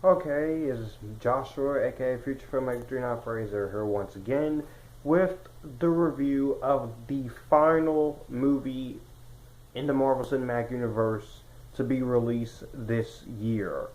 Okay, it's Joshua, aka Future Filmmaker 39 Fraser, here once again with the review of the final movie in the Marvel Cinematic Universe to be released this year.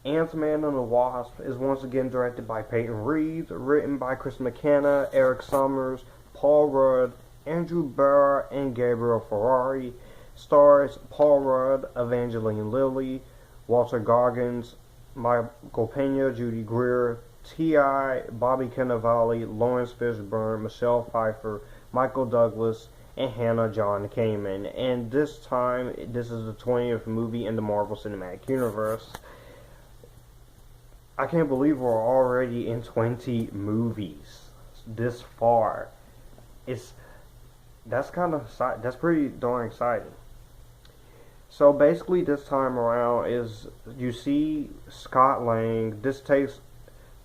Ant-Man and the Wasp is once again directed by Peyton, written by Chris McKenna, Erik Sommers, Paul Rudd, Andrew Barr, and Gabriel Ferrari. Stars Paul Rudd, Evangeline Lilly, Walton Goggins, Michael Peña, Judy Greer, T.I., Bobby Cannavale, Laurence Fishburne, Michelle Pfeiffer, Michael Douglas, and Hannah John-Kamen. And this time, this is the 20th movie in the Marvel Cinematic Universe. I can't believe we're already in 20 movies this far. That's pretty darn exciting. So basically this time around is, you see Scott Lang, this takes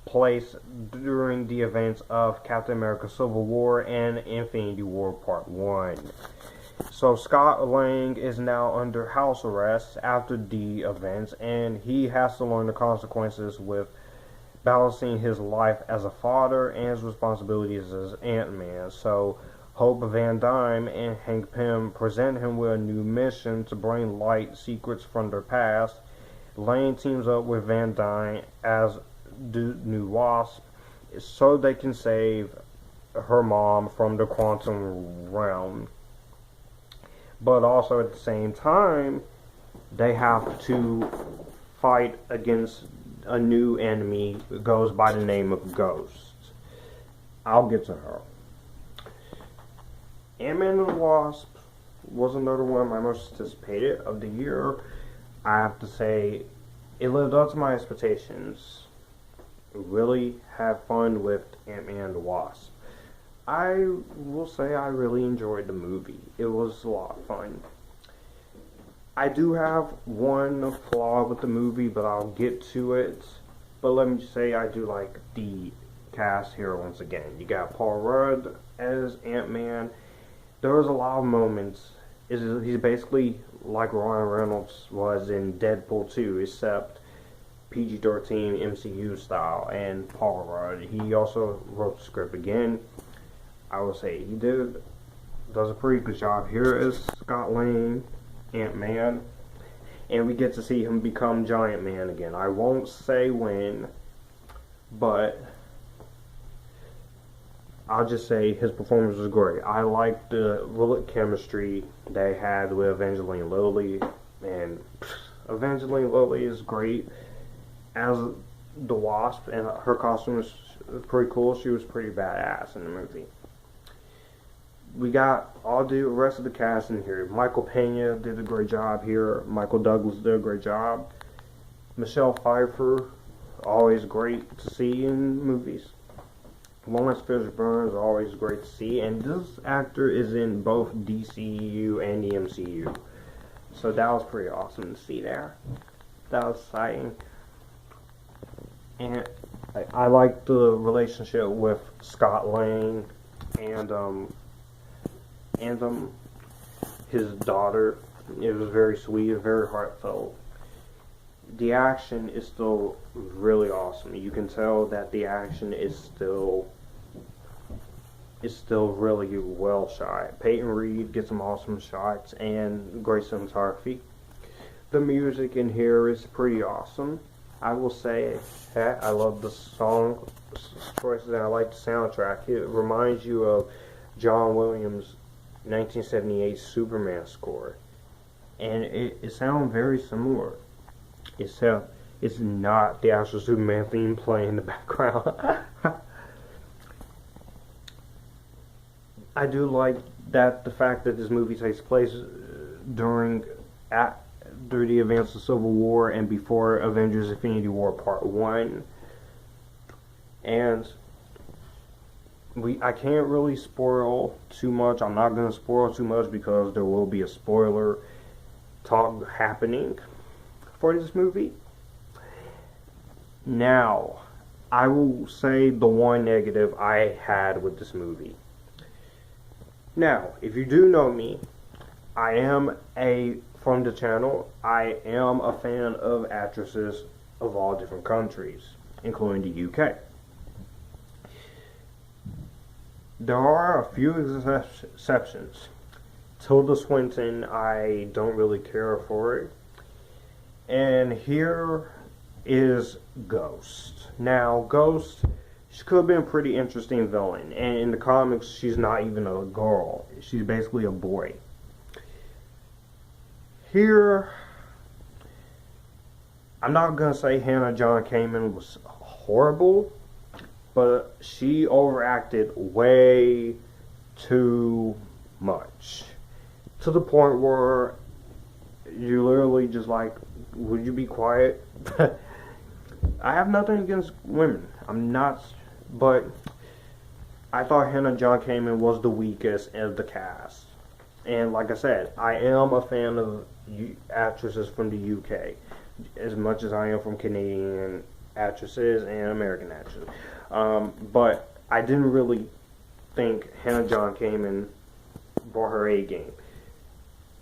place during the events of Captain America Civil War and Infinity War Part 1. So Scott Lang is now under house arrest after the events, and he has to learn the consequences with balancing his life as a father and his responsibilities as Ant-Man. So Hope Van Dyne and Hank Pym present him with a new mission to bring light secrets from their past. Lane teams up with Van Dyne as the new Wasp so they can save her mom from the quantum realm. But also at the same time, they have to fight against a new enemy that goes by the name of Ghost. I'll get to her. Ant-Man and the Wasp was another one of my most anticipated of the year. I have to say, it lived up to my expectations. Really had fun with Ant-Man and the Wasp. I will say I really enjoyed the movie. It was a lot of fun. I do have one flaw with the movie, but I'll get to it. But let me just say I do like the cast here once again. You got Paul Rudd as Ant-Man. There was a lot of moments. He's basically like Ryan Reynolds was in Deadpool 2, except PG-13 MCU style, and Paul Rudd. He also wrote the script again. I will say he does a pretty good job here as Scott Lang, Ant-Man, and we get to see him become Giant Man again. I won't say when, but I'll just say his performance was great. I liked the chemistry they had with Evangeline Lilly, and Evangeline Lilly is great as the Wasp, and her costume was pretty cool. She was pretty badass in the movie. We got all the rest of the cast in here. Michael Peña did a great job here. Michael Douglas did a great job. Michelle Pfeiffer, always great to see in movies. Laurence Fishburne is always great to see, and this actor is in both DCU and the MCU. So that was pretty awesome to see there. That was exciting. And I like the relationship with Scott Lang and his daughter. It was very sweet, very heartfelt. The action is still really awesome. You can tell that the action is still really well shot. Peyton Reed gets some awesome shots and great cinematography. The music in here is pretty awesome. I will say that I love the song choices and I like the soundtrack. It reminds you of John Williams' 1978 Superman score, and it sounds very similar. It's not the actual Superman theme playing in the background. I do like that the fact that this movie takes place during the events of Civil War and before Avengers Infinity War Part 1. And I can't really spoil too much. I'm not going to spoil too much because there will be a spoiler talk happening for this movie. Now, I will say the one negative I had with this movie. Now, if you do know me, from the channel, I am a fan of actresses of all different countries, including the UK. There are a few exceptions. Tilda Swinton, I don't really care for it. And here is Ghost. Now, Ghost, she could have been a pretty interesting villain. And in the comics, she's not even a girl. She's basically a boy. Here, I'm not going to say Hannah John-Kamen was horrible, but she overacted way too much. To the point where you literally just like, would you be quiet? I have nothing against women. I'm not, but I thought Hannah John-Kamen was the weakest of the cast. And like I said, I am a fan of actresses from the UK, as much as I am from Canadian actresses and American actresses. But I didn't really think Hannah John-Kamen brought her A game.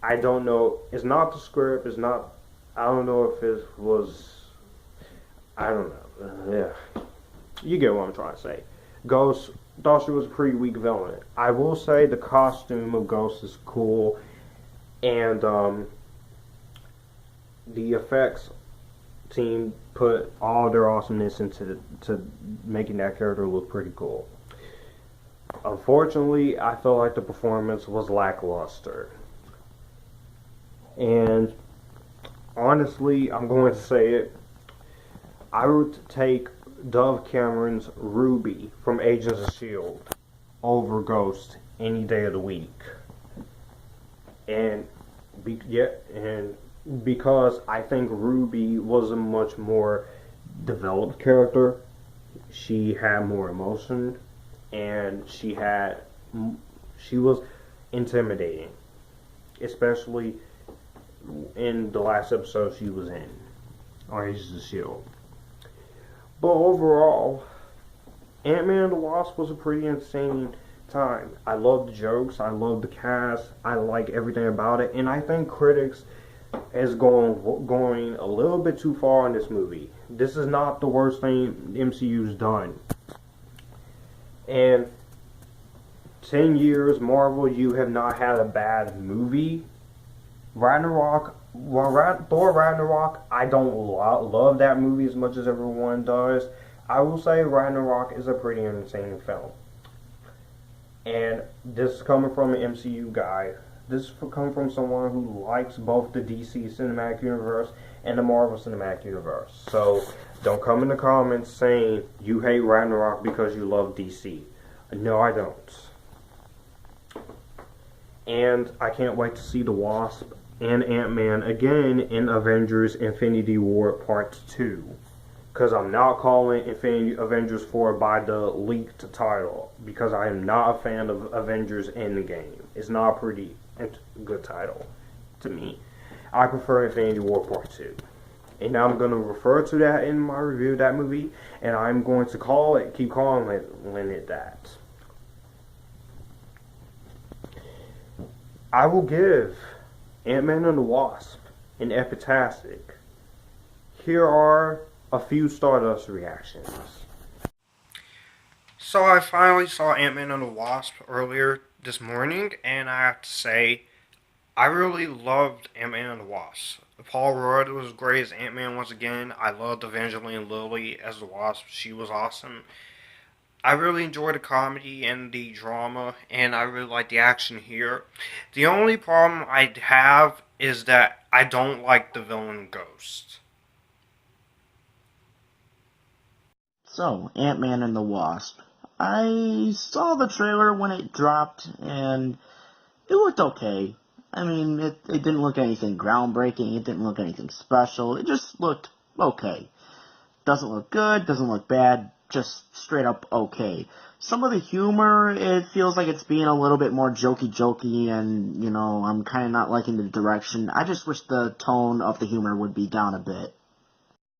I don't know. It's not the script. It's not. I don't know if it was. I don't know. Yeah, you get what I'm trying to say. Ghost thought she was a pretty weak villain. I will say the costume of Ghost is cool, and the effects team put all their awesomeness into making that character look pretty cool. Unfortunately, I felt like the performance was lackluster. And honestly, I'm going to say it, I would take Dove Cameron's Ruby from Agents of S.H.I.E.L.D. over Ghost any day of the week. And because I think Ruby was a much more developed character. She had more emotion, and she was intimidating, especially in the last episode she was in, on Agents of S.H.I.E.L.D. But overall, Ant-Man and the Wasp was a pretty entertaining time. I love the jokes, I love the cast, I like everything about it, and I think critics is going a little bit too far in this movie. This is not the worst thing the MCU's done. And 10 years, Marvel, you have not had a bad movie. Thor Ragnarok, I don't love that movie as much as everyone does. I will say Ragnarok is a pretty entertaining film. And this is coming from an MCU guy. This is coming from someone who likes both the DC Cinematic Universe and the Marvel Cinematic Universe. So, don't come in the comments saying you hate Ragnarok because you love DC. No, I don't. And I can't wait to see the Wasp and Ant-Man again in Avengers Infinity War Part 2. Because I'm not calling Avengers 4 by the leaked title. Because I am not a fan of Avengers Endgame. It's not a pretty good title to me. I prefer Infinity War Part 2. And I'm going to refer to that in my review of that movie. And I'm going to keep calling it that. I will give Ant-Man and the Wasp an Epictastic. Here are a few Stardust reactions. So I finally saw Ant-Man and the Wasp earlier this morning, and I have to say, I really loved Ant-Man and the Wasp. Paul Rudd was great as Ant-Man once again. I loved Evangeline Lilly as the Wasp. She was awesome. I really enjoyed the comedy and the drama, and I really like the action here. The only problem I have is that I don't like the villain Ghost. So, Ant-Man and the Wasp. I saw the trailer when it dropped, and it looked okay. I mean, it didn't look anything groundbreaking, it didn't look anything special, it just looked okay. Doesn't look good, doesn't look bad, just straight up okay. Some of the humor, it feels like it's being a little bit more jokey, and, I'm kind of not liking the direction. I just wish the tone of the humor would be down a bit.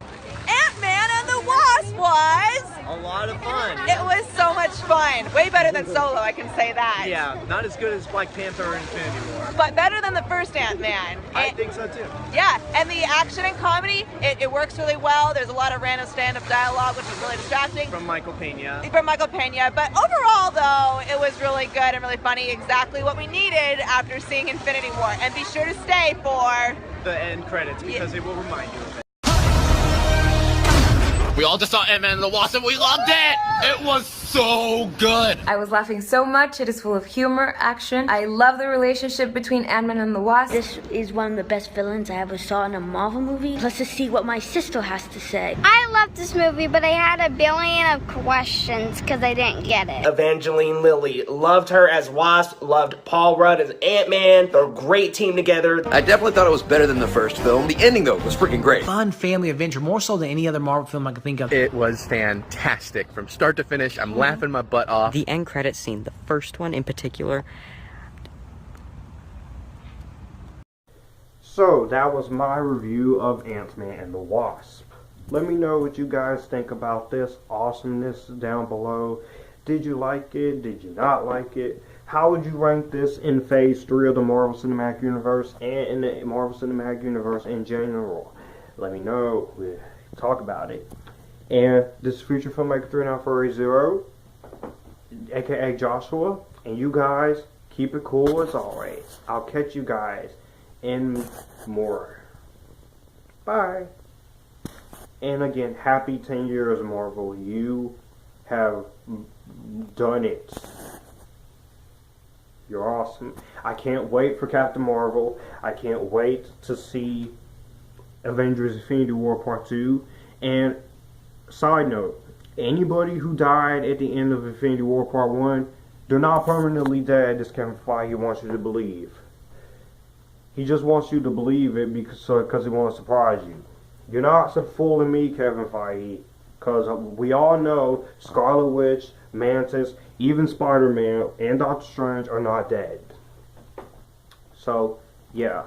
Ant-Man and the Wasp was a lot of fun. It was so much fun. Way better than Solo, I can say that. Yeah, not as good as Black Panther or Infinity War. But better than the first Ant-Man. I think so too. Yeah, and the action and comedy, it works really well. There's a lot of random stand-up dialogue, which is really distracting. From Michael Peña. But overall, though, it was really good and really funny. Exactly what we needed after seeing Infinity War. And be sure to stay for the end credits, because it will remind you of it. We all just saw Ant-Man and the Wasp and we loved it! It was so good! I was laughing so much. It is full of humor, action. I love the relationship between Ant-Man and the Wasp. This is one of the best villains I ever saw in a Marvel movie. Plus to see what my sister has to say. I loved this movie, but I had a billion of questions because I didn't get it. Evangeline Lilly, loved her as Wasp, loved Paul Rudd as Ant-Man. They're a great team together. I definitely thought it was better than the first film. The ending, though, was freaking great. Fun family adventure, more so than any other Marvel film I could think of. It was fantastic. From start to finish, I'm laughing my butt off. The end credit scene, the first one in particular. So, that was my review of Ant-Man and the Wasp. Let me know what you guys think about this awesomeness down below. Did you like it? Did you not like it? How would you rank this in Phase 3 of the Marvel Cinematic Universe and in the Marvel Cinematic Universe in general? Let me know. We'll talk about it. And this is Future Filmmaker 3940, aka Joshua, and you guys keep it cool as always. I'll catch you guys in more. Bye. And again, happy 10 years, Marvel. You have done it. You're awesome. I can't wait for Captain Marvel. I can't wait to see Avengers Infinity War Part 2. And side note, anybody who died at the end of Infinity War Part 1, they're not permanently dead, as Kevin Feige wants you to believe. He just wants you to believe it because he wants to surprise you. You're not fooling me, Kevin Feige, because we all know Scarlet Witch, Mantis, even Spider-Man, and Doctor Strange are not dead. So, yeah.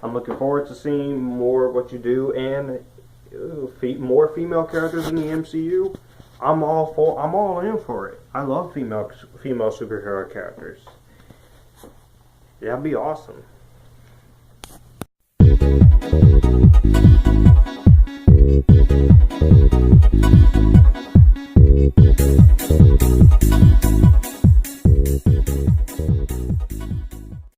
I'm looking forward to seeing more of what you do, and more female characters in the MCU. I'm all in for it. I love female superhero characters. That'd be awesome.